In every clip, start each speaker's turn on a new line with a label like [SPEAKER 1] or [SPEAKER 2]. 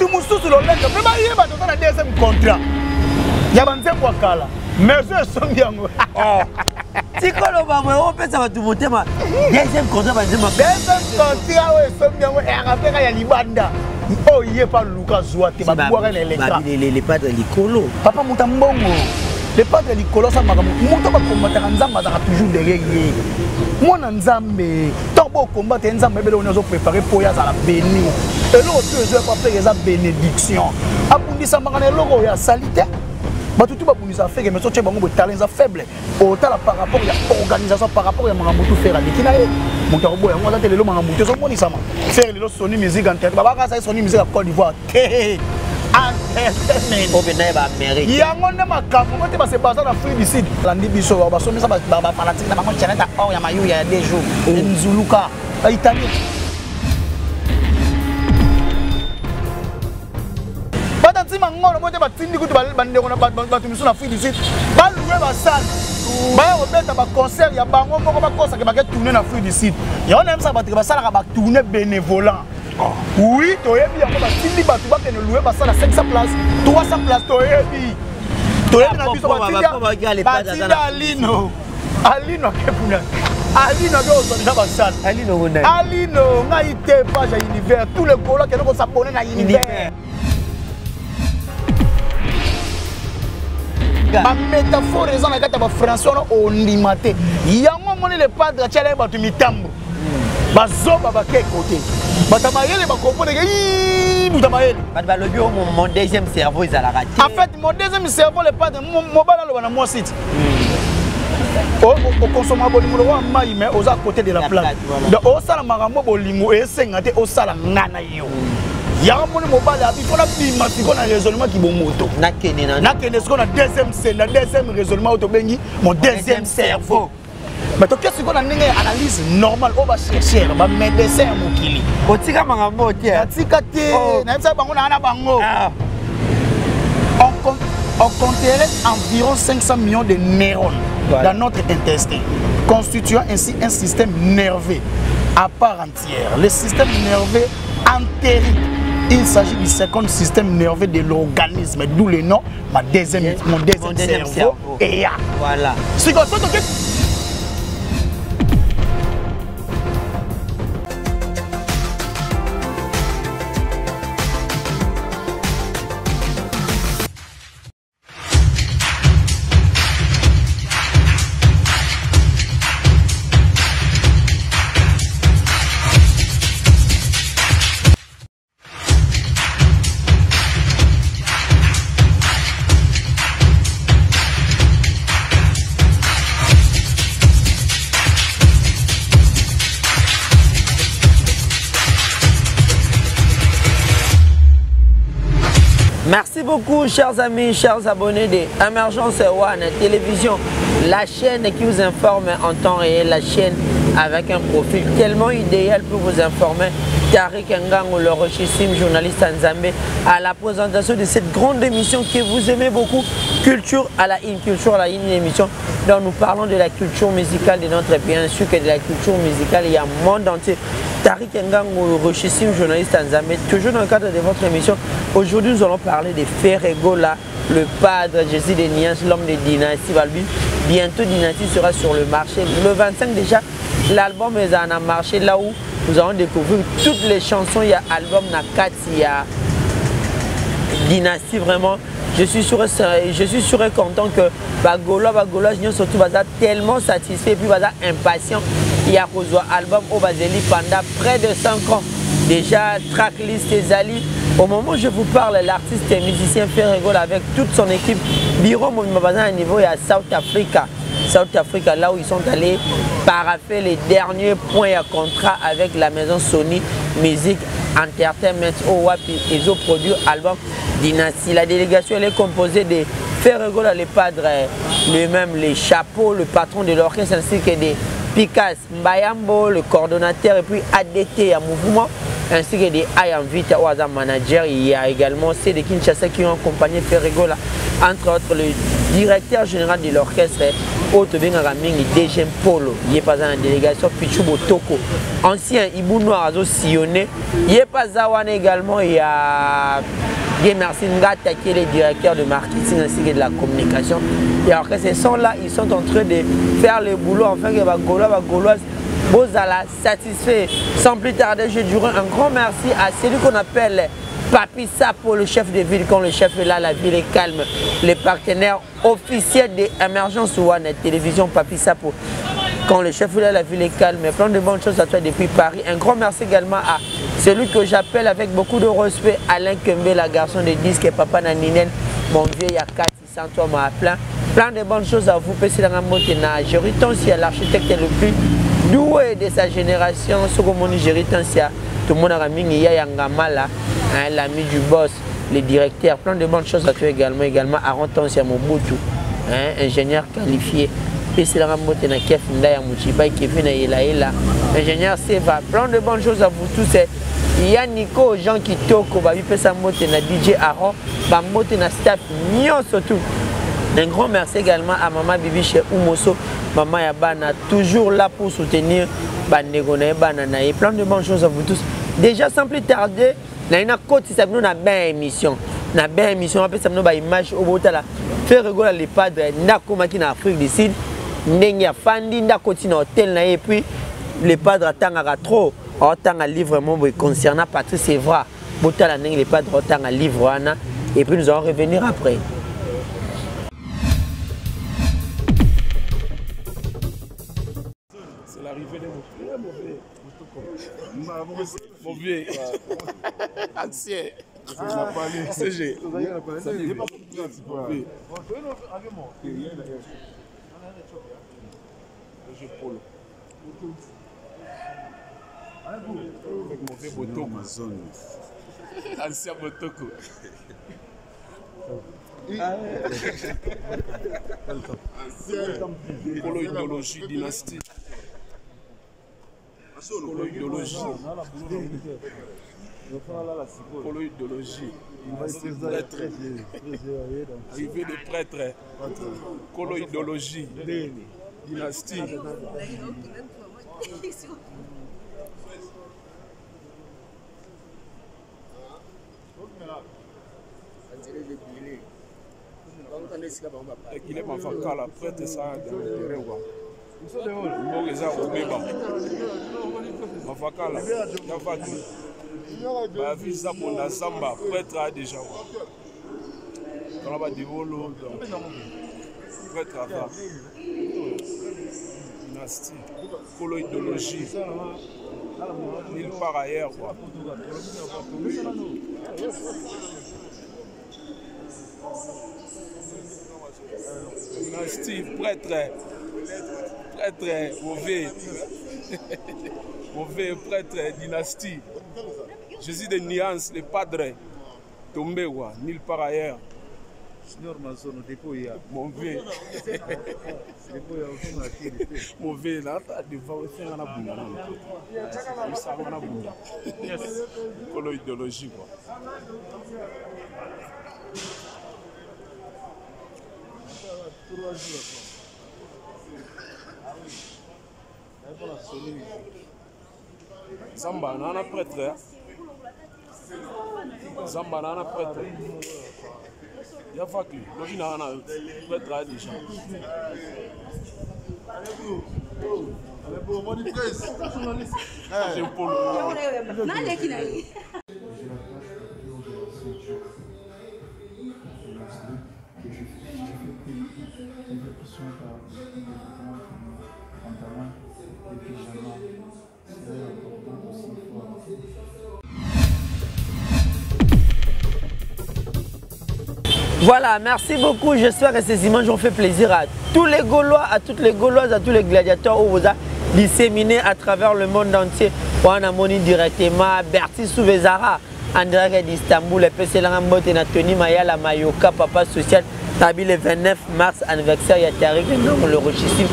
[SPEAKER 1] mutu mususu lolenga pe ba yeba to na deuxième contrat ya banze kwa kala mais je songi yango
[SPEAKER 2] tikolo ba mo o pesa ba tu motema deuxième contrat ba nzema
[SPEAKER 1] deuxième contrat we songi yango e rapeka ya libanda oh yé pas Lucas Zouate ba boire na l'écran
[SPEAKER 2] les padres likolo
[SPEAKER 1] papa mutambongo les padres likolo ça maka muto ba combattre nzamba za toujours derrière yé mona nzambe tombo combattre nzamba bele on a préparé pour ya za la béni et l'autre je vais pas faire ça bénédiction abundisa maka loko ya salité batutu babundisa faire mais soche bango talent faible autant par rapport ya organisation par rapport ya maka mutu faire likina ye mutu boya ngo za lelo maka mutu so moni sama faire lelo Sony Music en tête baba ka sa Sony Music à Côte d'Ivoire
[SPEAKER 2] Obenay ba Amérique.
[SPEAKER 1] Yango nde makambo ngote ba se baza na Afrique du Sud. Landi biso ba somisa ba fanatique na bango chaneta or ya mayu ya des jours. Nzuluka Italie. Bata tima ngolo mote ba tindi kutu ba ndeko na ba tumiso na Afrique du Sud. Ba louer ba salle. Ba obeta ba concert ya bango moko ba kosa ke ba ke tourner na Afrique du Sud. Ya on aime ça ba sala ka ba tourner bénévolant. Oui, tu es bien. On va finir par tu louer ça à 500 places, 300 places. Tu es bien. Tu es bien. Alino. Alino Alino, n'a été pas à l'univers. Tous les collègues qui nous s'abonnent à l'univers. Ma métaphore raison la gata ba François on limité. Yango moni le padre tchale ba tu mitambo. Bazoba ba ke côté. Batamayele ba comprendre que batamayele.
[SPEAKER 2] Ba le bio mon deuxième cerveau ils a la raté.
[SPEAKER 1] En fait mon deuxième cerveau le padre mon bala lo na mon site. Au consommer bolingo wa mai mais aux à côté de la plage. Donc au sala marambo bolingo et sengate au sala ngana yo. Ya moni mobile abi fona bima siko na raisonnement ki bon moto.
[SPEAKER 2] Na kene
[SPEAKER 1] ce qu'on a deuxième scène, la deuxième raisonnement auto bengi mon deuxième cerveau. Mais toi qu'est-ce qu'on a une analyse normale on va chercher ba médecin mokili.
[SPEAKER 2] Otika marambo tie.
[SPEAKER 1] Otika tie. Na ça bango na bango. On compterait environ 500 millions de neurones dans notre intestin, constituant ainsi un système nerveux à part entière. Le système nerveux entérique. Il s'agit du second système nerveux de l'organisme, d'où le nom, mon deuxième cerveau. Et
[SPEAKER 2] voilà.
[SPEAKER 1] C'est comme ça que...
[SPEAKER 2] Merci beaucoup chers amis, chers abonnés de Emergence One Télévision, la chaîne qui vous informe en temps réel, la chaîne avec un profil tellement idéal pour vous informer. Tariq Ngango, le richissime journaliste en Zambie, à la présentation de cette grande émission que vous aimez beaucoup, Culture à la une émission dont nous parlons de la culture musicale de notre pays, ainsi que de la culture musicale il y a un monde entier. Tariq Ngango, le richissime journaliste en Zambie, toujours dans le cadre de votre émission. Aujourd'hui, nous allons parler de Ferregola, le padre Jésus de Nias, l'homme de Dynastie Balbi. Bientôt, Dynastie sera sur le marché. Le 25 déjà, l'album est en marché là où nous allons découvrir toutes les chansons. Il y a album Nakati, il y a Dynastie vraiment. Je suis sûr et content que Bagola, surtout tellement satisfait et puis impatient. Il y a album au Baseli pendant près de 5 ans. Déjà, tracklist et Zali. Au moment où je vous parle, l'artiste et musicien Ferregola avec toute son équipe, Biro Moumabaza à niveau et à South Africa. South Africa, là où ils sont allés paraffer les derniers points à contrat avec la maison Sony Music Entertainment. Ils ont produit l'album Dynastie. La délégation elle est composée de Ferregola, le padre lui-même, les chapeaux, le patron de l'orchestre ainsi que des Picasso Mbayambo, le coordonnateur et puis ADT à mouvement ainsi que des Ayamvita Oaza manager. Il y a également ceux de Kinshasa qui ont accompagné Ferregola, entre autres le directeur général de l'orchestre Auto Benga Mingi, DG Polo, il est pas dans la délégation, Pichu Botoko, ancien Ibou Noir Azo Sillonné, il est pas Zawan également, il y a Merci Ngata qui est le directeur de marketing ainsi que de la communication. Et alors que ces sont-là, ils sont en train de faire le boulot afin que les Gaulois Bozala satisfait. Sans plus tarder, je dirais un grand merci à celui qu'on appelle Papi Sapo, le chef de ville. Quand le chef est là, la ville est calme. Les partenaires officiels d'Emergence One Télévision, Papi Sapo. Quand le chef est là, la ville est calme. Plein de bonnes choses à toi depuis Paris. Un grand merci également à celui que j'appelle avec beaucoup de respect, Alain Kembe, la garçon de disque et Papa Naninen, mon vieux Yakati, sans toi m'a plein. Plein de bonnes choses à vous. Pesser dans la motena. Jéritansia, l'architecte le plus doué de sa génération. Sogomoni Jéritansia, tout le monde a mis Yangamala, l'ami du boss, le directeur. Plein de bonnes choses à toi également. Également Aaron Tansia Mobutu, ingénieur qualifié. Ingénieur Seva, plein de bonnes choses à vous tous. Il y a Nico, Jean Kitoko, DJ Aaron, staff, surtout. Un grand merci également à Maman Bibi chez Oumoso, Maman Yabana, toujours là pour soutenir Banegona Bananae. Plein de bonnes choses à vous tous. Déjà, sans plus tarder, il y a une côte qui s'appelle une belle émission. Une belle émission, on peut s'appeler une image au bout de la. Faire rigoler les padres, Nakomaki en Afrique du Sud. Nengia Fandi nda continue hôtel na et puis les padres attendent trop autant à livre concernant Patrice Evra botala nengi les padres autant à livre ana et puis nous allons revenir après.
[SPEAKER 3] C'est l'arrivée de mon vieux ancien CG Polo. Avec mon vieux Botoko. Ancien Botoko. Polo idéologie, dynastie. Polo idéologie. Polo idéologie. Arrivée des prêtres. Polo idéologie. Dynastie. Il est pas fait la prête ça de rewa. Bon les a obéba. Mafakala. Ya fatu. Ba visa pour la samba prêtre déjà. Quand on va divolo prêtre à ça. Dynastie, polo idéologie, nulle part ailleurs. Quoi. Dynastie, prêtre, mauvais prêtre, dynastie. Jésus de nuances, les padres, tombé, nulle part ailleurs. Mon vieux. Mon vieux, là, devant aussi, on a boum. Idéologie, quoi. Zamba, on a prêtre. Zamba, on a prêtre. Il y a pas que l'origine a prêtre déjà. C'est pour
[SPEAKER 2] Voilà, merci beaucoup. J'espère que ces images ont fait plaisir à tous les Gaulois, à toutes les Gauloises, à tous les gladiateurs où vous a disséminé à travers le monde entier. On a moni directement Berti Souvezara, en direct d'Istanbul, le PC Langambote et Nathalie Maya, la Mayoka, papa social, Tabi le 29 mars, anniversaire, il y a Tariq, le richissime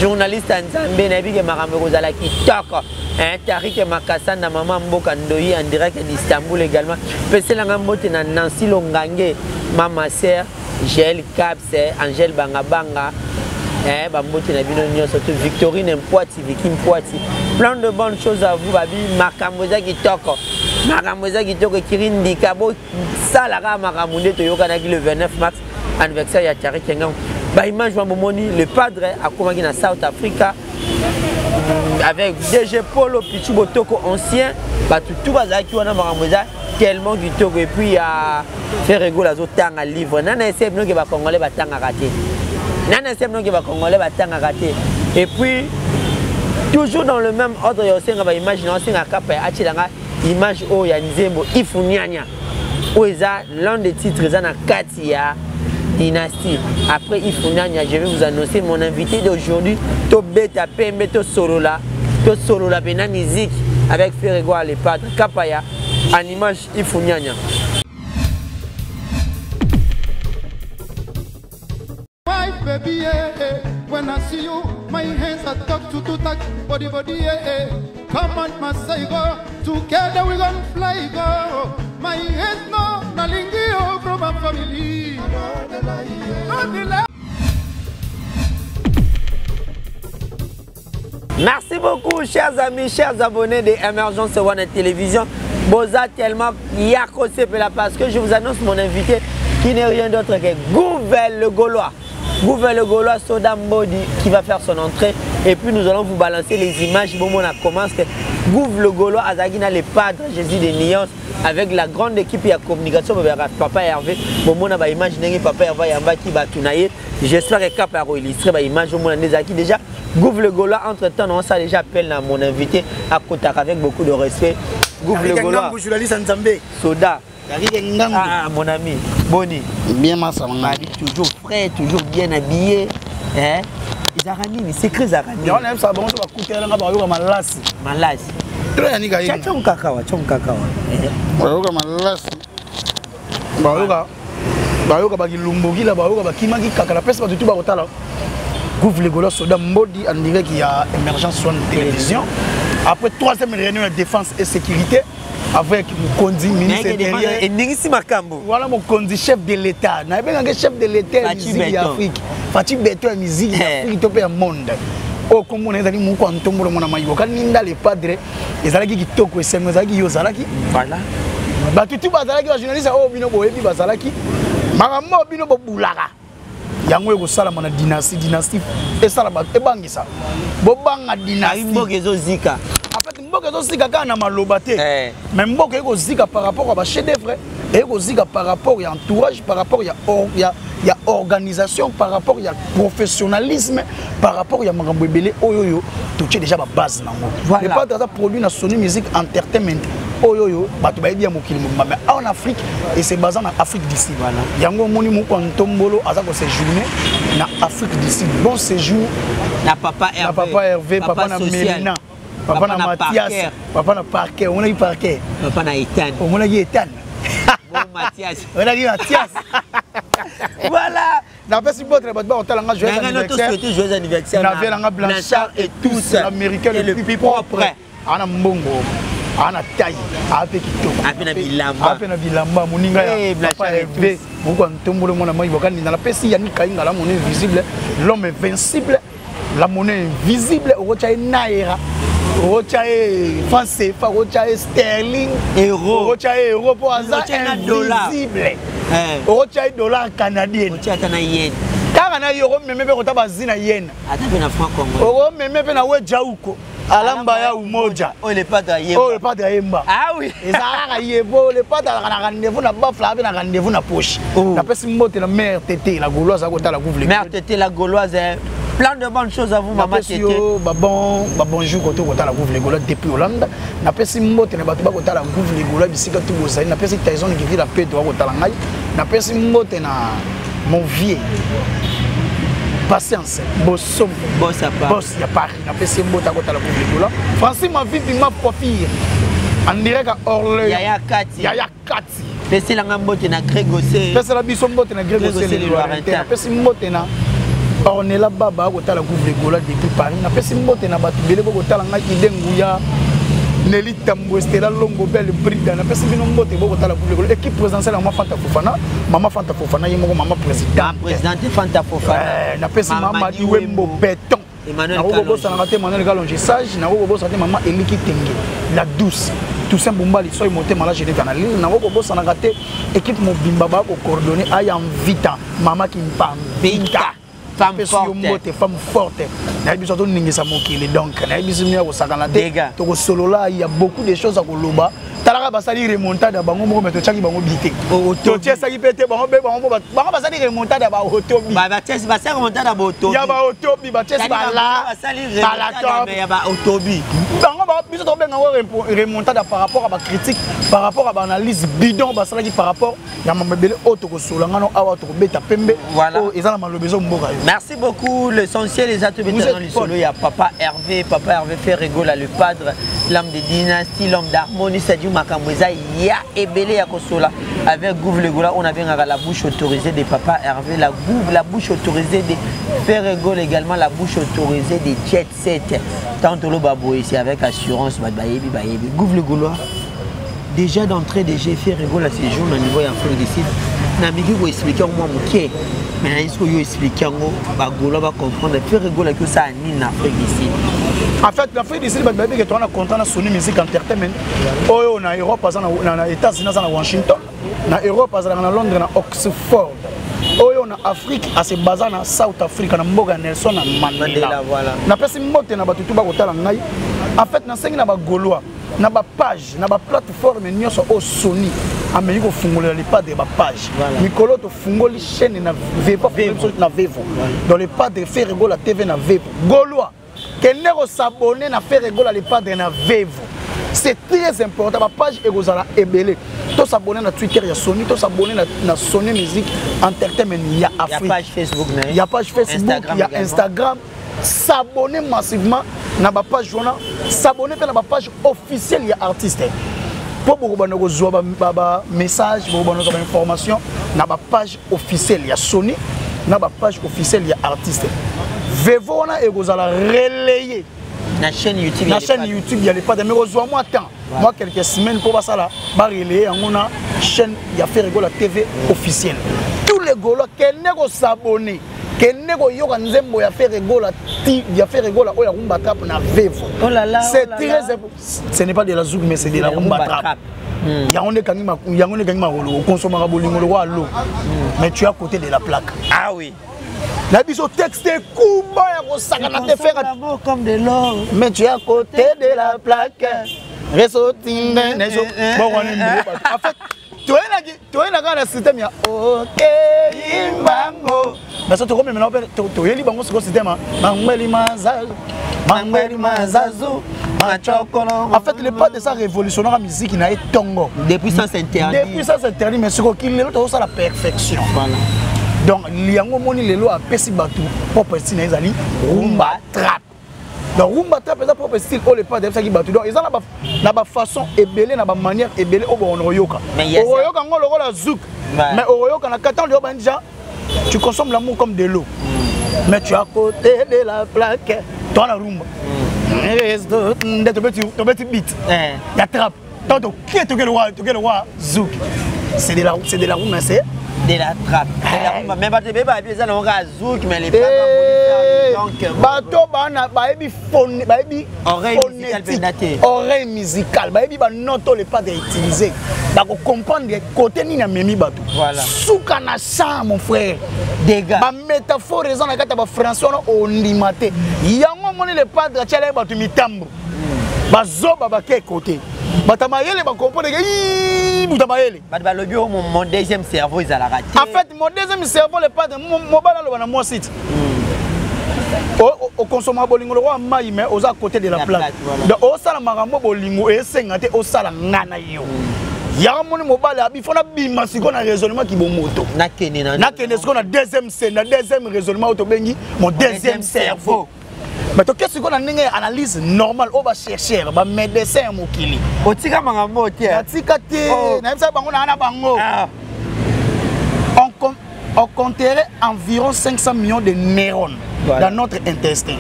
[SPEAKER 2] journaliste Nzambe, Nabi et Maramero Zalaki, Tok, Tariq et Makassan, Maman Mboka Ndoyi, en direct d'Istanbul également, PC Langambote et Nancy Longange, Mama Ser, Gel Caps, Angèle Bangabanga, Bambote na bino nyonso to Victorine Mpoati, Vicky Mpoati. Plein de bonnes choses à vous, babi. Makamboza kitoko. Makamboza kitoko Kirindi Kabo Salara Makamunde Toyokanaki le 29 mars, anniversaire ya Thierry Kengang. Ba image wa momoni le padre a commencé na South Africa avec DG Polo Pichu Botoko ancien, ba tout bazaki wana Makamboza tellement kitoko et puis à faire rigoler les autres tanga livre. Nana essaie non que ba congolais ba tanga raté. Nana essaie non que ba congolais ba tanga raté. Et puis toujours dans le même ordre, il y a aussi une image, image où il y a Nzembo Ifunyanya, où il y a l'un des titres, il y a Katia Dynastie. Après Ifunyanya, je vais vous annoncer mon invité d'aujourd'hui, Tobeta Pembe, Solola, Bena musique avec Ferrego à l'époque, Kapaya, en image Ifunyanya.
[SPEAKER 4] Baby, yeah, when I see you, my hands are tucked to touch body, yeah. Come on, my say go, together we gonna fly go. My hands no, nalingi from my family.
[SPEAKER 2] Merci beaucoup, chers amis, chers abonnés de Emergence One Télévision. Boza tellement yakose parce que je vous annonce mon invité qui n'est rien d'autre que Gouvel le Gaulois. Gouvel le Gaulois Soda Mbodi qui va faire son entrée et puis nous allons vous balancer les images. Bon, on commence que Gouvel le Gaulois Azagina les padres Jésus des Nuances avec la grande équipe de communication Papa Hervé. Bon, on a imaginé Papa Hervé Yamba qui va tourner. J'espère que Cap a illustré l'image au monde des déjà. Gouvel le Gaulois entre temps on ça déjà appelle à mon invité à Kotak avec beaucoup de respect. Gouvel le Gaulois Soda. Ah, mon ami, Boni.
[SPEAKER 1] Bien massa,
[SPEAKER 2] toujours frais, toujours bien habillé. Hein? Zarani, c'est que Zarani.
[SPEAKER 1] On aime ça, bon, on va coûter là, on va malassi.
[SPEAKER 2] Malassi.
[SPEAKER 1] Très bien, gars.
[SPEAKER 2] Tchon cacao.
[SPEAKER 1] On va malassi. Bayoka baki lumbogi la bayoka baki magi kaka la peste pas du tout bakotala. Gouvel le Gaulois Soda Mbodi en direct il y a Emergence One Télévision. Après troisième réunion de défense et sécurité. Avec Mokondi, ministre intérieur.
[SPEAKER 2] Et Ningisi Makambo.
[SPEAKER 1] Voilà Mokondi, chef de l'État. N'a pas chef de l'État de musique d'Afrique. Fatih Beto est musique d'Afrique, tout le monde. Oh, comme on est allé mon quantum pour mon amaïbo. Quand Ninda les padres, les Alaki qui toko et Semozaki Yozalaki. Voilà. Bah, tout Bazalaki, la journaliste, oh, Binobo, et puis Bazalaki. Maramo, Binobo Boulara. Yango eko sala mana dynastie et sala ba e bangisa bobanga dynastie
[SPEAKER 2] mboka ezo zika
[SPEAKER 1] en fait mboka ezo zika kana na maloba te mais mboka eko zika par rapport à ba chef d'œuvre eko zika par rapport à entourage par rapport à organisation par rapport à professionnalisme par rapport à makambo ebele oyoyo to tche déjà ba base nango voilà. Et pas dans produit na Sony Music Entertainment oyoyo bato ba ebi ya mokili mais en Afrique et c'est basé en Afrique d'ici voilà yango moni moko ntombolo aza ko séjourner na Afrique d'ici bon séjour
[SPEAKER 2] na papa Hervé
[SPEAKER 1] papa na Mélina papa na Mathias papa na Parquet on a eu Parquet
[SPEAKER 2] papa na Ethan
[SPEAKER 1] on a eu Ethan
[SPEAKER 2] bon Mathias
[SPEAKER 1] on a eu Mathias voilà na pesi botre bato ba otala nga joyeux anniversaire na vela Blanchard et tous l'américain le plus propre ana mbongo ana taille ape kitoko ape na bilamba moninga ya papa Hervé beaucoup ntombolo mona mai bokani na la pesi ya nikainga la monnaie invisible l'homme invincible la monnaie invisible okocha naira okocha France CFA okocha sterling euro okocha euro pour hasard invisible okocha dollar canadien
[SPEAKER 2] okocha na yen
[SPEAKER 1] kaka na euro meme pe kota bazina yen
[SPEAKER 2] ata pe na franc congolais
[SPEAKER 1] euro meme pe na wejauko alamba ya umoja
[SPEAKER 2] oh le pas de
[SPEAKER 1] yemba
[SPEAKER 2] ah oui
[SPEAKER 1] ezalaka yebo le pas de na rendez-vous na bafla na rendez-vous na poche na pesi mbote la mère tété la gauloise akota la Gouvel
[SPEAKER 2] mère tété la gauloise plein de bonnes choses à vous maman tété
[SPEAKER 1] bonjour koto kota la Gouvel Gauloise depuis Hollande na pesi mbote na bato bakota la Gouvel Gauloise bisika tout bozali na pesi Tyson qui vit la paix to kota la ngai na pesi mbote na mon vieux patience boss ya Paris na pesi mbota kota la Gouvel Gauloise Francis ma vie ma profil en direct à Orléans
[SPEAKER 2] Yaya
[SPEAKER 1] Kati
[SPEAKER 2] pesi la mbote na Grégosé
[SPEAKER 1] pesi la biso mbote na Grégosé le Loiretain pesi mbote na Ornella Baba kota la Gouvel Gauloise depuis Paris na pesi mbote na bato belé kota la ngai Idenguya Nelly Tambo Stella Longo Belle Brida na pesi bino mbote boko tala public équipe présidentielle Maman Fanta Fofana yengo maman
[SPEAKER 2] présidente Fanta Fofana
[SPEAKER 1] na pesi Maman Diwembo Béton
[SPEAKER 2] Emmanuel
[SPEAKER 1] Kalonji Sage na Robo Santé Maman Eliki Tenge la douce tout ça Bombali soy monté malade j'ai dans la ligne na Robo Santé équipe Mobimba ba ko coordonner ay en vita Maman Kimpam Binka femme forte na biso to ningisa mokili donc na biso mia ko sakana te to ko solo là il y a beaucoup de choses à koloba talaka basali remontada bango moko meto chaki bango bité to tiesa ki pété bango basali remontada ba otobi
[SPEAKER 2] ba tiesa ba sa remontada ba otobi
[SPEAKER 1] ya ba otobi ba tiesa ba la
[SPEAKER 2] basali remontada ya ba otobi
[SPEAKER 1] bango ba biso to benga remontada par rapport à ba critique par rapport à ba analyse bidon basala ki par rapport ya mambele auto ko solo ngano awa to ko beta pembe o ezala malobezo mboka.
[SPEAKER 2] Merci beaucoup. L'essentiel des ateliers dans le solo, il y a Papa Hervé fait rigoler le padre, l'homme de dynastie, l'homme d'harmonie, c'est-à-dire Makamweza, il y a Ebele Yakosola. Avec Gouv Legola, on avait la bouche autorisée de Papa Hervé, la bouche autorisée de faire rigoler également, la bouche autorisée de Jet Set. Tant que le babo ici avec assurance, Gouv Legola. Déjà d'entrée, déjà fait rigoler à ces jours au niveau Afrique du Sud. Namiki vous expliquer moi mon mais il faut expliquer va comprendre faire rigoler que ça en Afrique ici.
[SPEAKER 1] En fait l'Afrique du Sud que tu as content na Sony Music Entertainment oyo na Europe na États-Unis na Washington na Europe na Londres na Oxford oyo na Afrique à se baser na South Africa na mboga Nelson na Mandela
[SPEAKER 2] voilà
[SPEAKER 1] na pesi mbote na batutu ba kotala ngai en fait na sengi na ba Gaulois na ba page na ba plateforme nyonso o Sony ameni ko fungola les pas de ba page mikolo to fungoli chaîne na Vevo na Vevo dans les pas de faire rigoler la TV na Vevo Gaulois kenero s'abonner na faire rigoler les pas de na Vevo c'est très important ba page egozala ebele to s'abonner na Twitter ya Sony to s'abonner na Sony Music Entertainment ya Afrique
[SPEAKER 2] ya page Facebook
[SPEAKER 1] il y a page Facebook il y a Instagram s'abonner massivement na ba page journal s'abonner na ba page officielle ya artiste pour beaucoup de message pour beaucoup d'informations na ba page officielle ya Sony na ba page officielle ya artiste Vevo na egozala relayer
[SPEAKER 2] na chaîne YouTube
[SPEAKER 1] il y a les pas de mais rejoins moi temps moi quelques semaines pour ça là ba relayer on a chaîne ya faire rigoler la TV officielle tous les Gaulois qui ne s'abonner Kenego yoka nzembo ya faire rigoler oya rumba trap na Vevo.
[SPEAKER 2] Oh là là.
[SPEAKER 1] C'est très ce n'est pas de la zouk mais c'est de la rumba trap. Yangonde kangima rolo consommer bolingo lo wa lo. Mais tu es à côté de la plaque.
[SPEAKER 2] Ah oui.
[SPEAKER 1] Na biso texte kuba ya ko sakana te faire
[SPEAKER 2] comme de l'or.
[SPEAKER 1] Mais tu es à côté de la plaque. Ressorting nezo. Bon on est en fait tu es là le système ya OK imbango. Mais ça tu comme maintenant tu es libango ce système mangweli mazazu machokolo. En fait le pas de ça révolutionnaire la musique na etongo
[SPEAKER 2] depuis ça c'est interdit
[SPEAKER 1] mais ce qu'il est là ça la perfection. Voilà. Donc liango moni lelo a pesi batu propre style na ezali rumba trap. Donc rumba trap est propre style o le pas de ça qui batu donc ils ont na ba façon ebelé na ba manière ebelé o bon royoka. Royoka ngolo la zouk. Mais royoka na katan le ba déjà tu consommes l'amour comme de l'eau. Mais tu es à côté de la plaque dans la rumba. Tu petit beat. Il y a trap. Donc qui est le roi zouk. C'est de la rumba c'est
[SPEAKER 2] de la trappe. Même pas de bébé, ils ont un zouk, mais les pas donc
[SPEAKER 1] bateau bana baebi phone baebi oreille musicale baebi ba noto le pas d'utiliser ba ko comprendre côté ni na memi bateau
[SPEAKER 2] voilà
[SPEAKER 1] souka na cha mon frère
[SPEAKER 2] dégâts
[SPEAKER 1] ba métaphore raison na kata ba français on limité yango moni le pas de tchele bateau mitambo ba zoba ba ke côté batamayele ba comprendre que butamayele
[SPEAKER 2] ba lobi mon deuxième cerveau ils a la raté
[SPEAKER 1] en fait mon deuxième cerveau le pas de mon bala lo na moi site au consommer bolingo roi mai mais aux à côté de la plaque donc au sala marambo bolingo et sengate au sala ngana yo ya moni mobala bi fona bima siko na raisonnement ki bo moto
[SPEAKER 2] na kene
[SPEAKER 1] ce qu'on a deuxième scène na deuxième raisonnement auto bengi mon deuxième cerveau. Mais qu'est-ce qu'on a une analyse normale au bas chercher ba médecin mokili
[SPEAKER 2] otika marambo tia
[SPEAKER 1] tika te na bisa bango na bango on compterait environ 500 millions de neurones dans notre intestin,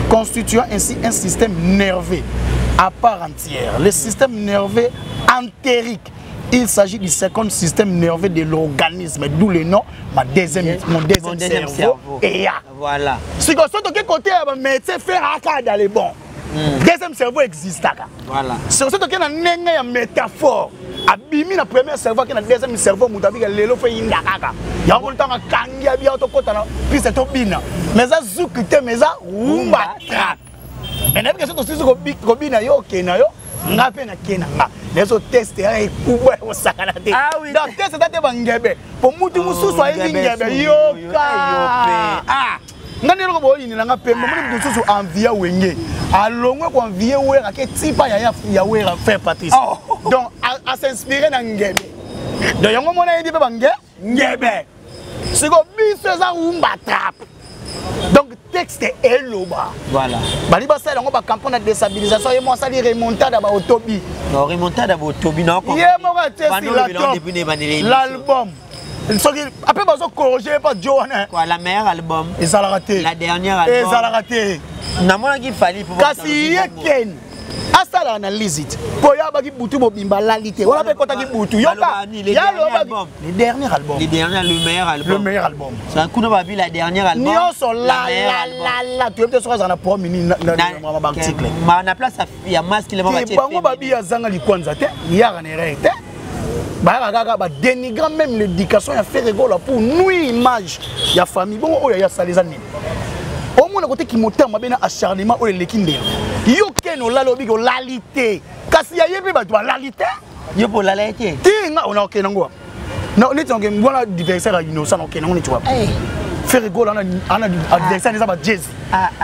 [SPEAKER 1] constituant ainsi un système nerveux à part entière. Le système nerveux entérique. Il s'agit du second système nerveux de l'organisme, d'où le nom, mon deuxième cerveau. Et ya.
[SPEAKER 2] Voilà.
[SPEAKER 1] Si vous avez un côté, médecin fait dans les bons. Deuxième cerveau existe.
[SPEAKER 2] Voilà.
[SPEAKER 1] Si vous avez un métaphore, abimi na premier cerveau qui na deuxième cerveau, vous avez lelo fait inda kaka. Ya ngol tanga kangia bia to kota na puis c'est tobina. Mais ça zukite mais ça rumba trap. Mais na question aussi ko bina yo kena yo. Ngape na kena nga les autres tests ay kubwa osakana te donc test date bangebe po mutu mususu ay ngebe yoka ngani loko boyini na ngape mutu mususu envia wenge alongwe ko envia wera ke tipa ya wera faire Patrice donc à s'inspirer na ngebe donc yango mona yindi pe bange ngebe siko biso za umba trap. Donc texte est loba. Voilà. Bali ba sala ngo ba campagne de déstabilisation et moi ça li remontada ba autobi.
[SPEAKER 2] Non remontada ba autobi non comme.
[SPEAKER 1] L'album. Après bazo corriger pas Joanna.
[SPEAKER 2] Quoi la meilleure album.
[SPEAKER 1] Et ça l'a raté.
[SPEAKER 2] La dernière album.
[SPEAKER 1] Et ça l'a raté.
[SPEAKER 2] Na mona ki fali pour.
[SPEAKER 1] Kasi yeken. Asa la analyse it. Poya ba ki butu bo bimba lalité. Wala pe kota ki butu. Yoka. Ya lo les derniers albums.
[SPEAKER 2] Les derniers le meilleur album.
[SPEAKER 1] Le meilleur album.
[SPEAKER 2] C'est un coup de babi la dernière album.
[SPEAKER 1] Nio so la. Tu peux te sur na pro mini na article.
[SPEAKER 2] Ma na place ya masque le mama.
[SPEAKER 1] Bango babi ya zanga li kwanza te. Ya na rete. Ba kaka ba dénigrer même l'éducation ya fait rigolo pour nuire image ya famille. Bon oya ya salizani. Au moins côté qui moteur ma bena acharnement o lekinde. Yo keno la lobi ko lalité. Kasi ya yebe ba to lalité.
[SPEAKER 2] Yo pour la lalité.
[SPEAKER 1] Tinga on a kenango. Non, les gens qui ont adversaire à innocent au Kenya, on est tu vois. Faire rigolo on a adversaire desaba jazz.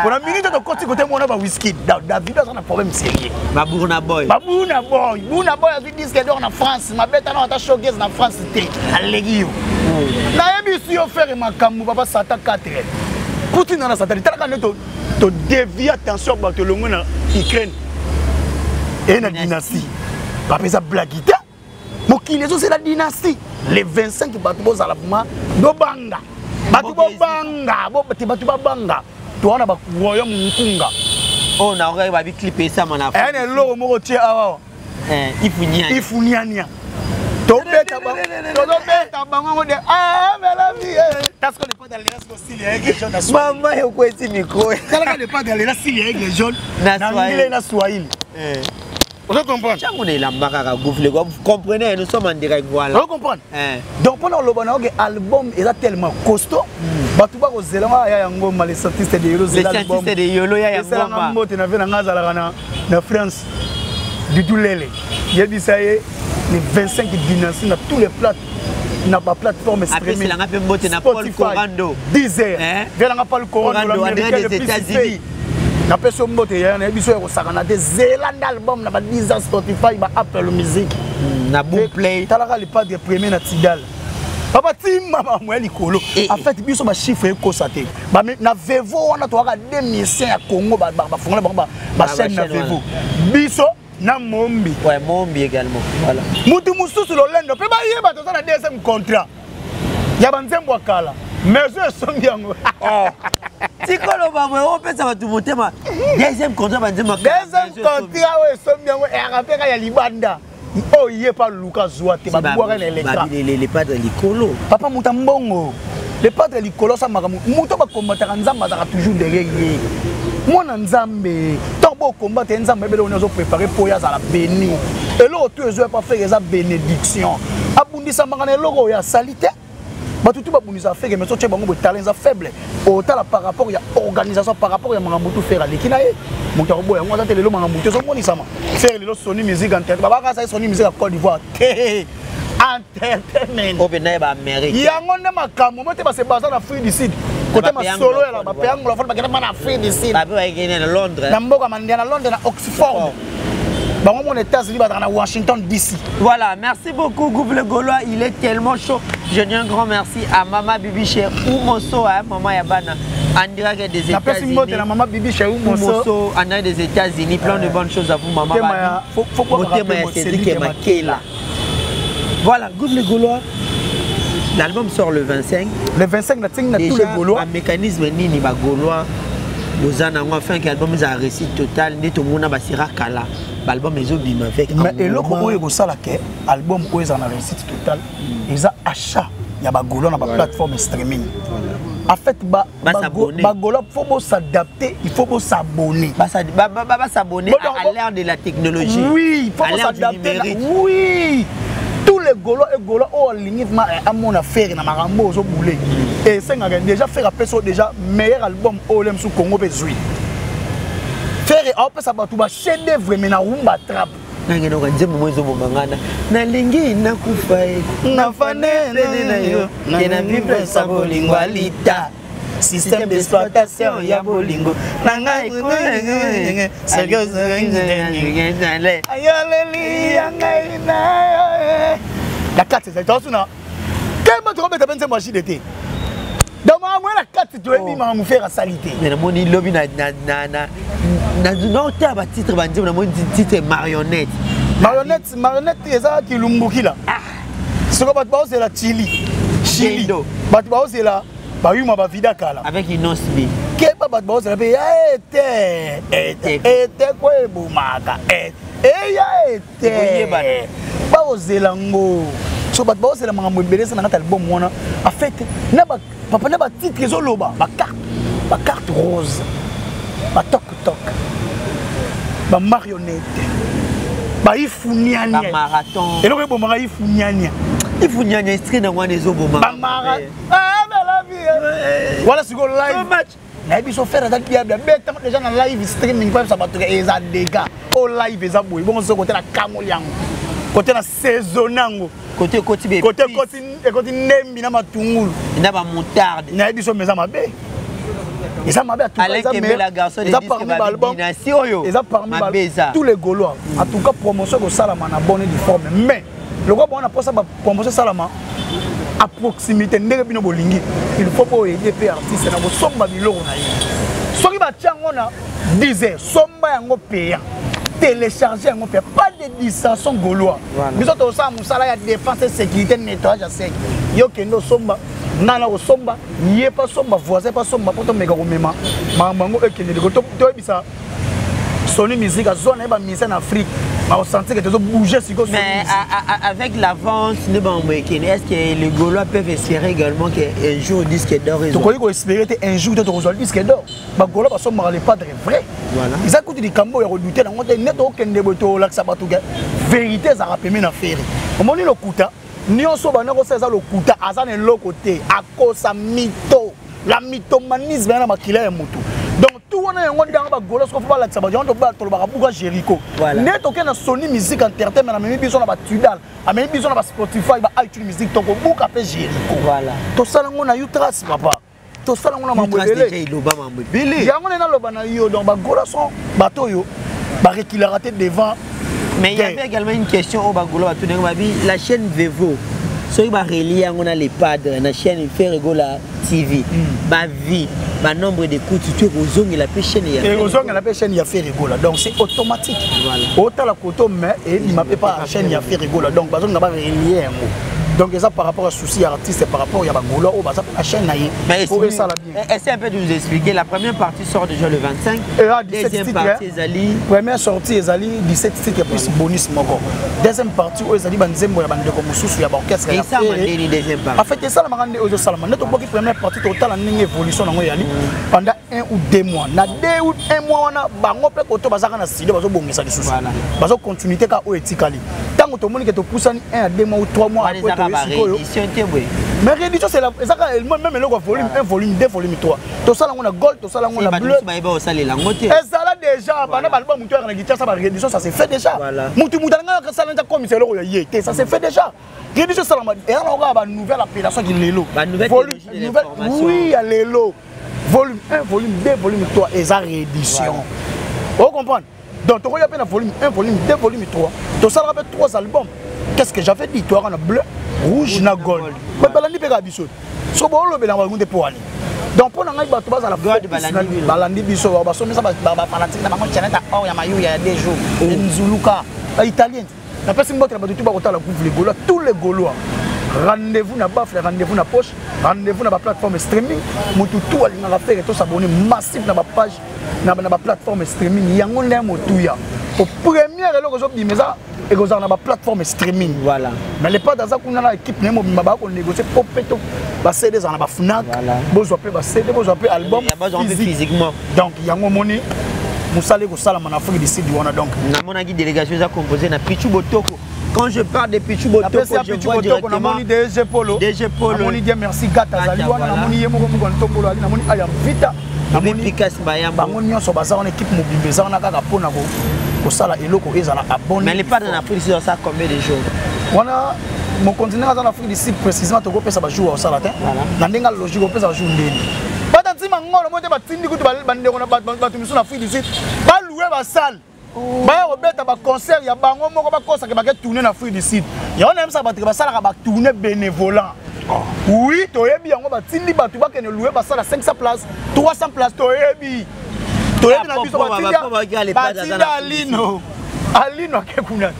[SPEAKER 1] On a minute de côté moi on a whisky. David a un problème sérieux.
[SPEAKER 2] Babouna boy.
[SPEAKER 1] Babouna boy a dit disque d'or en France, ma bête on a showcase en France té. Allegio. Na yebi si yo faire makambu papa sata 4. Poutine na sata. Tala kana to dévier attention ba to longo na Ukraine. Et na dynastie. Papa ça blaguita. Mokilezo c'est la dynastie. Les 25 batubo za la puma do banga. Batubo banga, batuba banga. To ana ba royaume nkunga.
[SPEAKER 2] Oh na oreille ba bi clipper ça mon affaire.
[SPEAKER 1] Eh lo moko tie awa. Ifunyania. To beta bango de mais la vie. Parce qu'on n'est pas dans les races style avec jaune.
[SPEAKER 2] Maman yo ko eti micro.
[SPEAKER 1] Kala n'est pas dans les races style avec jaune. Na Swahili. Vous comprenez?
[SPEAKER 2] Vous comprenez, nous sommes en direct, voilà.
[SPEAKER 1] Vous comprenez? Donc pendant l'album est tellement costaud. Batuba ko zelama ya ngoma les artistes de Yolo
[SPEAKER 2] les artistes de Yolo ya ngoma.
[SPEAKER 1] Mbote na vena ngazala na France. Du tout lele. Il dit ça les 25 dynasties na tous les na pas plateforme streaming.
[SPEAKER 2] Après c'est la mbote na Paul Corando.
[SPEAKER 1] Deezer. Vena nga Paul Corando
[SPEAKER 2] des États-Unis.
[SPEAKER 1] Na peso mbote ya na biso ya ko sakana te Zeland album na ba Deezer Spotify ba Apple Music
[SPEAKER 2] na Boomplay
[SPEAKER 1] talaka le pas de premier na Tidal papa timma ba mo likolo en fait biso ba chiffre ko saté ba na Vevo wana to ka 2005 ya Congo ba fongola ba chaîne na Vevo biso na Mombi
[SPEAKER 2] ouais Mombi également voilà
[SPEAKER 1] mutu mususu lo lendo pe ba yeba to na deuxième contrat ya banzembo kala mais je songi yango
[SPEAKER 2] Tikolo bamwe on peut ça va tout monter ma deuxième contrat banzembo
[SPEAKER 1] deuxième contrat ouais songi yango et rapeka ya libanda oh yé pas Lucas Zouate ba boire
[SPEAKER 2] les padres likolo
[SPEAKER 1] papa mutambongo les padres likolo ça makamu muto ba combattre nzamba za toujours derrière yé mona nzambe tant bo combattre nzamba bele on a préparé pour ya za la béni et l'autre tu es pas faire ça bénédiction abundisa mangana logo ya salité batutu babundisa faire mais so tche bango bo talent faible autant par rapport ya organisation par rapport ya mangambutu faire lekina ye moto boya ngo za tele lo mangambutu so moni sama faire le Sony musique en tête baba ka sa Sony musique à Côte d'Ivoire entertainment
[SPEAKER 2] o benai ba Amérique
[SPEAKER 1] yango ne makambo mote ba se baza na Afrique du Sud côté ma solo ya la ba peyango la fa ba na Afrique du Sud
[SPEAKER 2] ba ba gene na Londres
[SPEAKER 1] na mboka mandia na Londres na Oxford bon, on est États-Unis, à Washington DC.
[SPEAKER 2] Voilà, merci beaucoup Gouffre le Gaulois, il est tellement chaud. Je dis un grand merci à Maman Bibi chez Oumoso, Maman Yabana, en direct des États-Unis.
[SPEAKER 1] Maman Bibi chez Oumoso,
[SPEAKER 2] en direct des États-Unis, plein de bonnes choses à vous, Maman.
[SPEAKER 1] Faut
[SPEAKER 2] voilà, Gouffre le Gaulois. L'album sort le 25.
[SPEAKER 1] Le 25, on a tous les Gaulois.
[SPEAKER 2] Un mécanisme nini ba Gaulois. Bozana on fait un album ça réussite total net au monde basira kala l'album les obima avec
[SPEAKER 1] mais eloko oyo ko sala ke album oyo ça na réussite total eza achat ya ba golo na ba plateforme streaming en fait bagolo faut s'adapter il faut s'abonner
[SPEAKER 2] s'abonner à l'ère de la technologie
[SPEAKER 1] oui il faut s'adapter oui tous les golos et golos ont aligné à mon affaire na marambo zo boulé et c'est déjà faire appel sur déjà meilleur album olem sous Congo bezui faire après ça ba tout ba chef d'œuvre mais na rumba trap
[SPEAKER 2] nangeno ka nzembo mwezo bomangana na lingi na kufai
[SPEAKER 1] na fanene na yo na vivre sa bolingo alita système d'exploitation ya bolingo nanga ikuenge sérieuse ngene ayaleli ngai na la carte c'est toi na comment tu remets ta machine d'été dans ma moi la carte tu es mis ma mu faire salité
[SPEAKER 2] mais na moni lobby na non taba titre ba nzembo na moni titre marionnette eza kilumbuki là ce que ba c'est la chili ba c'est la ba yuma ba vida kala avec inosbi
[SPEAKER 1] ke ba c'est la ete ko ebumaka ya ete ba ozelango so ba c'est la mangambo belesa na album wana en fait na ba papa na ba titre ezoloba ba carte rose ba tok ba marionnette ba ifuniani
[SPEAKER 2] ba marathon
[SPEAKER 1] et le bomba ifuniani
[SPEAKER 2] street na wana ezoboma
[SPEAKER 1] ba marathon la vie voilà c'est go live match na biso faire ça diable beta déjà na live streaming pas ça batuka eza dégâts au live eza boy bon so côté la kamoliango côté na saisonango côté nembi na matungulu
[SPEAKER 2] na ba moutarde
[SPEAKER 1] na biso meza mabe et ça m'a bien tout
[SPEAKER 2] la garçon de
[SPEAKER 1] parmi tous les Gaulois en tout cas promotion au Salama na bonne de forme mais le gars on a pas ça promotion Salama à proximité ndenge bino bolingi il faut pas aider pe artiste na somba biloko na ye soki ba tiango na 10 heures somba yango payant télécharger yango payant pas de dissension Gaulois biso to ça musala ya défense et sécurité nettoyage à sec yo kendo somba nana ko somba yé pas somba voisin pas somba poto meka ko mema mango ekende ko to ebisa Sony musique à zone ba mise en Afrique ma on sentir que tu bouger siko
[SPEAKER 2] mais avec l'avance de Bamboekene est-ce que les Gaulois peuvent espérer également qu'un jour disque d'or
[SPEAKER 1] tu connais qu'on espérer un jour de recevoir disque d'or ba Gaulois ba somba les pas vrai voilà ils écoutent du cambo ya redouter na ngote net okende boto la sabatu vérité za rappeler na faire comment ni le kuta nyonso bana ko seza lokuta aza na lokote akosa mito la mythomanisme na makila ya mutu donc tout wana yango ndanga ba Gaulois ko fa la tsaba jonto ba tolo ba buka Jericho net oke na Sony musique entertainment na memi biso na ba Tudal a memi biso na ba Spotify ba iTunes musique to ko buka pe Jericho voilà to sala ngona Utras papa to sala ngona mambele yango na loba na yo donc ba Gaulois sont bato yo ba réquilarité devant.
[SPEAKER 2] Mais il y avait également une question au Bagolo à tout la chaîne Vevo. Ce qui va relier on a les padres, la chaîne Ferregola TV. Ma vie, ma nombre d'écoutes, tu es aux zones et la chaîne.
[SPEAKER 1] Et aux zones et la chaîne il y a Ferregola. Donc c'est automatique. Voilà. Autant la coton mais il m'a pas la chaîne il y a Ferregola. Donc bazon n'a pas relié un mot. Donc ça par rapport à souci artiste par rapport à Bagolo ou la chaîne naïe.
[SPEAKER 2] Pour ça la bien. Essayez un peu de nous expliquer. La première partie sort déjà le 25. Deuxième partie Ezali.
[SPEAKER 1] Première sortie Ezali 17 titres plus bonus moko. Deuxième partie Ezali banzembo ya bande comme sous ya orchestre.
[SPEAKER 2] Et ça mandeli deuxième partie.
[SPEAKER 1] En fait ça la mangande ozo salama. Neto boki première partie total en évolution nango yali pendant 1 ou 2 mois. Na 2 ou 1 mois wana bango pe koto bazaka na studio bazo bongisa lisusu. Bazo continuité ka o etikali. Tango to moni ke to poussani 1 à 2 mois ou 3 mois après. Mais réédition c'est la même le volume 1 volume 2 volume 3 to sala ngona gold to sala ngona bleu et ça là déjà pendant l'album mutu na guitare ça réédition ça s'est fait déjà mutu mutanga ka sala nta commissaire lo yé ça s'est fait déjà réédition ça et on aura ba nouvelle appellation qui lelo volume nouvelle oui à lelo volume 1 volume 2 volume 3 et ça réédition vous comprenez donc tu regardes la volume 1 volume 2 volume 3 to sala avec 3 albums. Qu'est-ce que j'avais dit toi on a bleu rouge na gold mais balandi pe ka biso so bo lo bela ngunde po ali donc pour ngai bato baza la balandi biso ba so mesa ba fanatique na bango chaneta or ya mayu ya des jours nzuluka italien na pesi mbote na bato tu ba kota la couvre les Gaulois tous les Gaulois rendez-vous na bafle, rendez-vous na poche, rendez-vous na ba plateforme streaming. Mutu tout alinga faire to s'abonner massif na ba page na ba plateforme streaming. Yango nde motuya. Au premier eloko zo bimeza et que na ba plateforme streaming.
[SPEAKER 2] Voilà.
[SPEAKER 1] Mais les pas dans ça qu'on a na équipe nemo bimaba ko négocier popeto ba CD za na ba Fnac. Bozo pe ba CD, bozo pe album
[SPEAKER 2] physiquement.
[SPEAKER 1] Donc yango moni musale ko sala en Afrique du Sud wana donc.
[SPEAKER 2] Na mona qui délégation ça composé na Pichu Botoko. Quand je parle de Pichu Botoko, je vois directement
[SPEAKER 1] DG Polo.
[SPEAKER 2] DG Polo.
[SPEAKER 1] Namoni dia merci Gata Zali wana namoni yemo ko Ntombolo ali namoni aya vita.
[SPEAKER 2] Namoni Pikas Bayamba.
[SPEAKER 1] Bango nyonso baza en équipe mobilisée wana kaka pona ko sala eloko ezala abonné.
[SPEAKER 2] Mais les pas en Afrique sur ça combien de jours?
[SPEAKER 1] Wana mon continent en Afrique du Sud précisément to ko pesa ba jour au sala te. Na ndenga logique ko pesa jour ndeni. Batantima ngolo mo te batindi kutu bandeko na batu misu na Afrique du Sud. Ba louer ba salle. Ba robeta ba concert ya bango moko ba kosa ke ba ke tourner na Afrique du Sud. Ya on aime ça ba sala ka ba tourner bénévolant. Oui, to yebi yango ba tindi batu ba ke ne louer ba sala 500 places, 300 places to yebi. To yebi na biso ba tindi Alino. Alino ke kuna.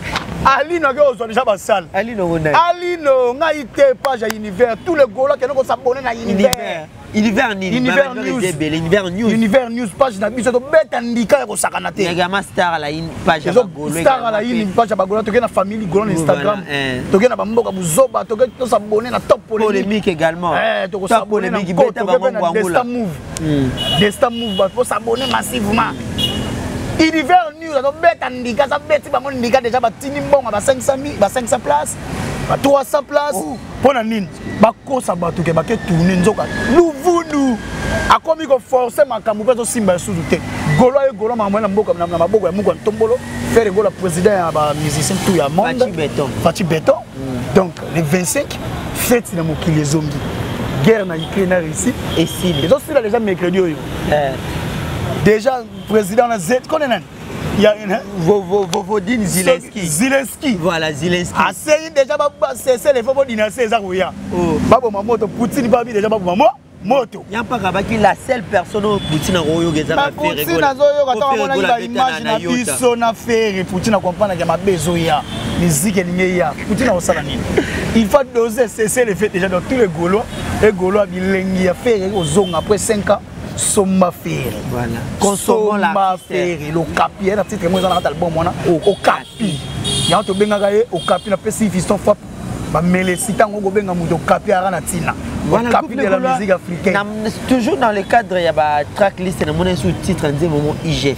[SPEAKER 1] Alino ke ozo déjà ba salle.
[SPEAKER 2] Alino ngona.
[SPEAKER 1] Alino ngai te page ya univers tous les gola ke no s'abonner na univers.
[SPEAKER 2] Univers News.
[SPEAKER 1] Univers News page na biso to beta ndika ko sakana te.
[SPEAKER 2] Yagama star la une page ya bagolo.
[SPEAKER 1] Star la une page ya bagolo to ke na famille golo na Instagram. To ke na bamboka buzoba to ke to s'abonner na top
[SPEAKER 2] polémique également.
[SPEAKER 1] To ko s'abonner na beta bango Destin Move. Destin Move ba faut s'abonner massivement. Univers News to beta ndika ça beti bango ndika déjà ba tini mbonga ba 500 places. Ba 300 places. Pona nini? Ba kosa ba to ke ba ke tourner nzoka. Luvundu. Akomi ko forcer makambo peso simba suzu te. Golo e golo mamwe na mboka na maboko ya Muko Ntombolo faire golo président ya ba musicien tout ya monde. Fati Beton. Donc le 25 fête na mokili zombi. Guerre na Ukraine na Russie
[SPEAKER 2] et si
[SPEAKER 1] les autres là déjà mercredi oyo. Déjà président na Z connaît. Il y a une
[SPEAKER 2] Vovodine
[SPEAKER 1] Zelensky.
[SPEAKER 2] Voilà, Zelensky.
[SPEAKER 1] Ah, c'est déjà c'est les Vovodine c'est ça oui. Babo mamoto Poutine babi déjà babo mamoto. Moto.
[SPEAKER 2] Il y a pas la seule personne où Poutine a eu des affaires.
[SPEAKER 1] Poutine a eu image na biso na faire Poutine a comprendre que ma besoya musique ningeya. Poutine a osala nini. Il faut doser cesser les faits déjà dans tous les Gaulois et Gaulois bilingue à faire aux zones après 5 ans. Somma faire.
[SPEAKER 2] Voilà. Consommons la
[SPEAKER 1] faire le capi na titre moi dans l'album mona au capi. Ya to benga gaé au capi na pesi fiston fop. Ba mele sitango go benga muto capi ara na tina.
[SPEAKER 2] Voilà,
[SPEAKER 1] capi de la musique africaine.
[SPEAKER 2] Toujours dans le cadre il y a ba tracklist na mona sous titre en moment IGF.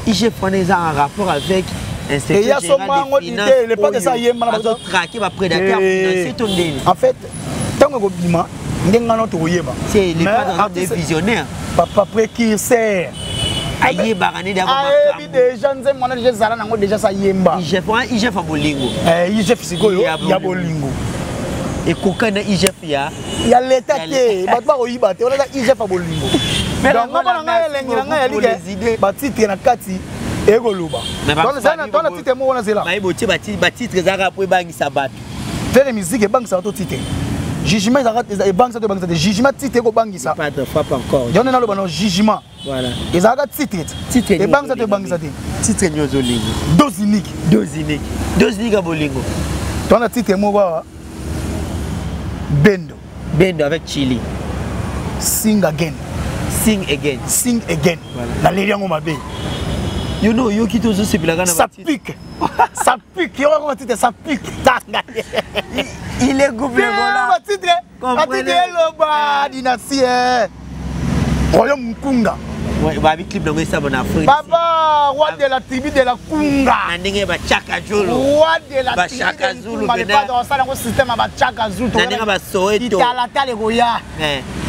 [SPEAKER 2] IGF on est en rapport avec un secteur général des finances.
[SPEAKER 1] Le pas de ça yema na
[SPEAKER 2] ba traquer ba prédateur financier ton deni.
[SPEAKER 1] En fait, tango go bima ndenga no to yeba.
[SPEAKER 2] C'est les pas des visionnaires.
[SPEAKER 1] Papa précurseur.
[SPEAKER 2] Aïe barani d'abord.
[SPEAKER 1] Aïe déjà nze mwana déjà zala nango déjà ça yemba.
[SPEAKER 2] IGF a bolingo.
[SPEAKER 1] IGF sikoyo ya bolingo.
[SPEAKER 2] Et kokana IGF ya
[SPEAKER 1] l'état te bato ba koyiba te on a IGF a bolingo. Mais donc ngaba nga elengi nga ya like ba titre na kati ekoloba. Donc ça na tona titre mo wana zela.
[SPEAKER 2] Ba iboti ba titre zaka po ebangisa bato.
[SPEAKER 1] Faire musique ebangisa to titre. Jugement et banque ça de jugement titre ko bangisa.
[SPEAKER 2] Pas de frappe encore.
[SPEAKER 1] Il y en a le bon jugement.
[SPEAKER 2] Voilà.
[SPEAKER 1] Et ça a titre. Et banque ça de bangisa te.
[SPEAKER 2] Titre nyozolingo.
[SPEAKER 1] Deux uniques
[SPEAKER 2] à bolingo.
[SPEAKER 1] Ton a titre mo ba
[SPEAKER 2] Bendo avec Chili.
[SPEAKER 1] Sing again.
[SPEAKER 2] Voilà.
[SPEAKER 1] La lélien on m'a bé.
[SPEAKER 2] You know, you qui toujours c'est la
[SPEAKER 1] ça pique. Ça pique. Il y a un titre ça pique.
[SPEAKER 2] Il est gouvernement.
[SPEAKER 1] Le titre. Le bas dynastie. Royaume Mkunga.
[SPEAKER 2] Ouais, bah avec clip dans ça en Afrique.
[SPEAKER 1] Baba, roi de la tribu de la Kunga.
[SPEAKER 2] Nandenge ba Chaka Zulu.
[SPEAKER 1] Roi de la
[SPEAKER 2] tribu Chaka Zulu.
[SPEAKER 1] Ba pas dans ça dans système ba Chaka Zulu.
[SPEAKER 2] Nandenge ba Soweto.
[SPEAKER 1] Itala tale goya.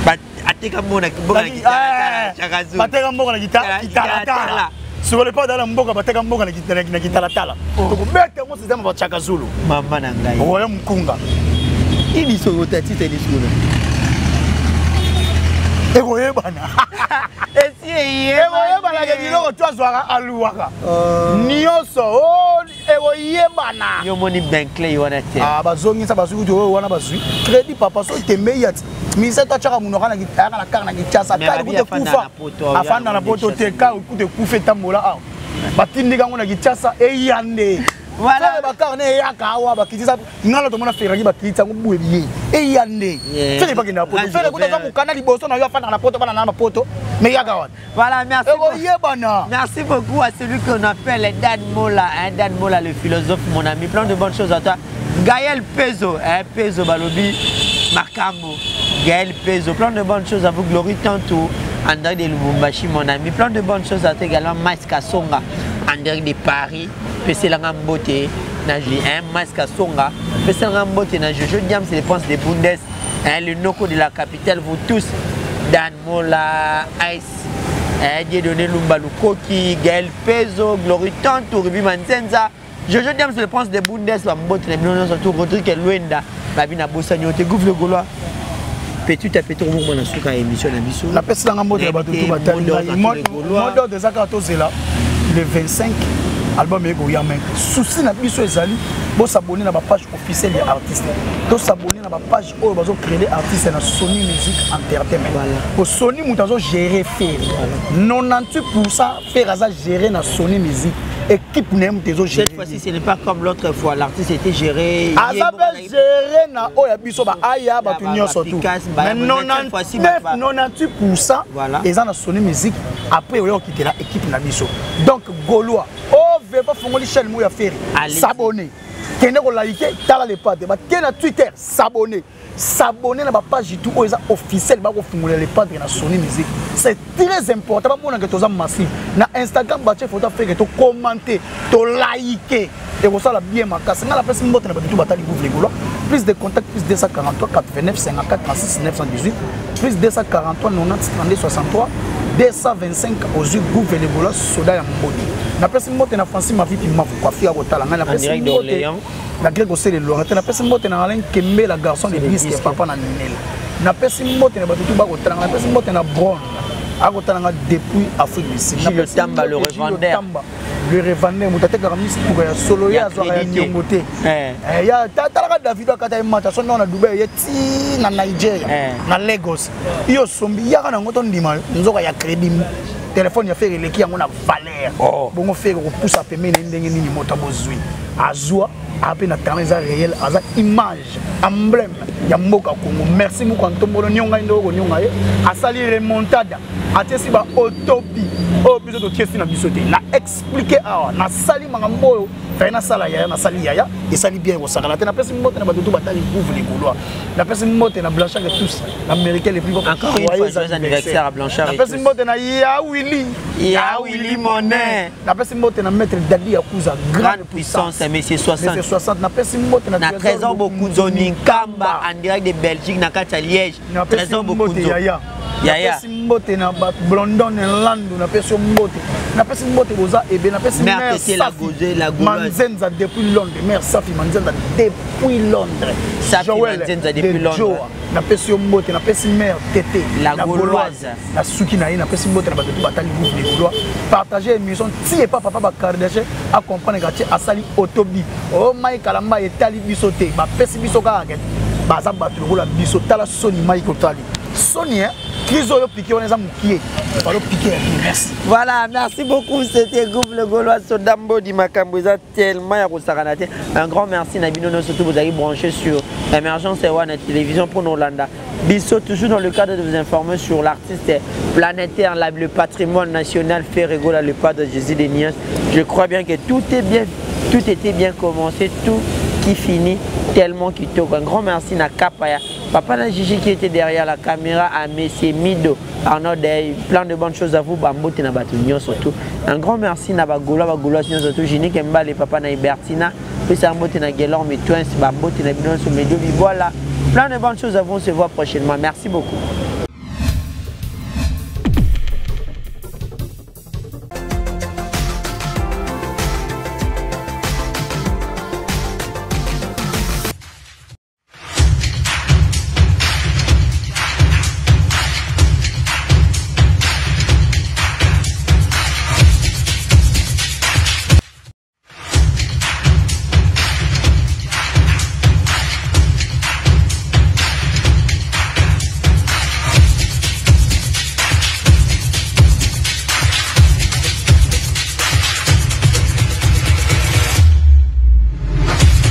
[SPEAKER 2] Ba ateka mona Chaka Zulu.
[SPEAKER 1] Bateka mboka na gitara. Sur le pas dans la mboka bateka mboka na gitara tala. To ko bete mo système ba Chaka Zulu.
[SPEAKER 2] Mama na ngai.
[SPEAKER 1] Royaume Mkunga.
[SPEAKER 2] Ini so rotati tele sura.
[SPEAKER 1] Egoye bana. Egoye bana ke dilo to azwaka aluwaka. Nioso egoye bana.
[SPEAKER 2] Yo moni Benkley yona te.
[SPEAKER 1] Ah bazongi sa basu to wana bazui. Crédit papa so tembe yat. Mise to chaka muno kana gitara na kana gichasa ka ku kufa. Afanda na poto te ka ku te kufa tambola a. Batindi kango na gichasa eyande.
[SPEAKER 2] Voilà.
[SPEAKER 1] Bakar ne ya kawa bakiti ça ngala to mona feragi bakiti ça ngubwe biye. E yande. Fais pas que na poto. Fais que ça mu kana liboso na yo fa na poto na poto. Mais ya kawa.
[SPEAKER 2] Voilà, merci.
[SPEAKER 1] Merci
[SPEAKER 2] beaucoup à celui qu'on appelle Dan Mola, hein, Dan Mola le philosophe, mon ami. Plein de bonnes choses à toi. Gaël Pezo, hein, Pezo Balobi, Makambo, Gaël Pezo, plein de bonnes choses à vous. Glory Tantou, André de Lubumbashi, mon ami. Plein de bonnes choses à toi également. Maïska Songa, André de Paris, PC Langambote, Maïska Songa, PC Langambote, Jojo Diam, c'est les penses des Bundes, hein, le Noko de la capitale, vous tous, Dan Mola, Ice. Dieudonné Lumba Lukoki, Gaël Pezo, Glory Tantou, Ruby Manzenza. Jojo Diam, c'est le prince des Bundes, surtout Rodrigue Luenda, Babina Bossagno, te gouvre le Gaulois. Petit à petit, on va dans la émission.
[SPEAKER 1] La personne qui a été le 25, album est goyamé. Souci n'a plus sur les alliés. Vous s'abonner à la page officielle des artistes. Vous s'abonner à la page où vous créez artistes dans Sony Music Entertainment. Pour Sony, vous avez géré faire. 98% faire ça gérer dans Sony Music. Équipe n'aime tes autres.
[SPEAKER 2] Cette fois-ci, ce n'est pas comme l'autre fois. L'artiste était géré.
[SPEAKER 1] Azabel géré na oya biso ba aya ba tunyo surtout. Mais 98% ils ont Sony Music après on quitter la équipe na biso. Donc Gaulois, oh veut pas fongoli chaîne mo ya faire. S'abonner. Kene ko liker, tala les pattes, ba kena Twitter, s'abonner. S'abonner à la page tout officielle ba ko fungola les pattes na Sony Music. C'est très important ba mona que toza massif. Na Instagram ba che photo faire que to commenter, to liker. Et vous savez bien ma casse. Na la personne mbote na ba tout batali vous les Gaulois. Plus de contacts plus 243 89 54 36 918 plus 243 90 32 63 225 aux yeux gouvernement les Gaulois soda ya mboni. Na personne mbote na Francine ma vie puis ma coiffure à Botala na personne mbote la grec aussi les Laurent na personne mbote na Alain Kembe la garçon de disque papa na Ninel. Na personne mbote na batutu ba Botala na personne mbote na Brown a Botala depuis Afrique du Sud.
[SPEAKER 2] Le Tamba le revendeur.
[SPEAKER 1] Le revendeur mutate karamis pour ya solo ya zo ya nyongote. Ya tala David akata imata so na Dubai yeti na Nigeria na Lagos. Iyo sombi ya kana ngoto ndima nzoka ya crédit. Téléphone ya faire leki yango na valeur. Bongo faire ko poussa pemene ndenge nini moto bozui. Azwa après na tanza réel aza image emblème ya mboka Congo. Merci beaucoup Antombolo nyonga ndoko nyonga ye. Asali remontada. Atesi ba autopie. Oh biso to tiesi na biso te. Na expliquer awa na sali mangambo na sala ya na sali ya et sali bien ko sakala te na pesi mbote na batutu batali couvre les Gaulois. Na pesi mbote na Blanchard et tous américains les plus
[SPEAKER 2] encore une fois joyeux anniversaire à Blanchard.
[SPEAKER 1] Na pesi mbote na ya Willy Monet. Na pesi mbote na maître Dadi Yakuza grande puissance
[SPEAKER 2] monsieur 60.
[SPEAKER 1] Monsieur 60 na pesi mbote na
[SPEAKER 2] trésor beaucoup Zoni Kamba en direct de Belgique na Katia Liège. Trésor beaucoup
[SPEAKER 1] Yaya. Napesi mbote na Blondon Landu na pesi mbote. Napesi mbote boza ebe na pesi mère Safi Manzenza depuis Londres. Mère Safi Manzenza depuis Londres.
[SPEAKER 2] Safi Manzenza depuis Londres.
[SPEAKER 1] Na pesi mbote na pesi mère Tété
[SPEAKER 2] la Gauloise.
[SPEAKER 1] Na suki na ye na pesi mbote na bato batali groupe les Gaulois. Partager émission ti et pas papa ba Kardashian a comprendre gati asali autobi. Oh mai kalamba etali bisote ba pesi bisoka aket. Baza bato la bisota la Sony mai kotali. Sony
[SPEAKER 2] voilà, merci beaucoup. C'était groupe le Gaulois Sodambo di Makamboza tellement ya Rosaranate. Un grand merci Nabino surtout vous avez branché sur Émergence et One Télévision pour Nolanda. Bissot toujours dans le cadre de vous informer sur l'artiste planétaire, le patrimoine national fait rigoler le pas de Jésus des Nias. Je crois bien que tout était bien commencé, tout qui finit tellement qui toque. Un grand merci na Kapaya. Papa na Gigi qui était derrière la caméra à Messie Mido. Arnaud Day, plein de bonnes choses à vous. Bambote na Batunio surtout. Un grand merci na Bagoulois surtout. Gini Kemba les papa na Ibertina. Puis Bambote na Gelor mais Twins Bambote na Bidon sur Medio. Voilà. Plein de bonnes choses à vous. On se voit prochainement. Merci beaucoup.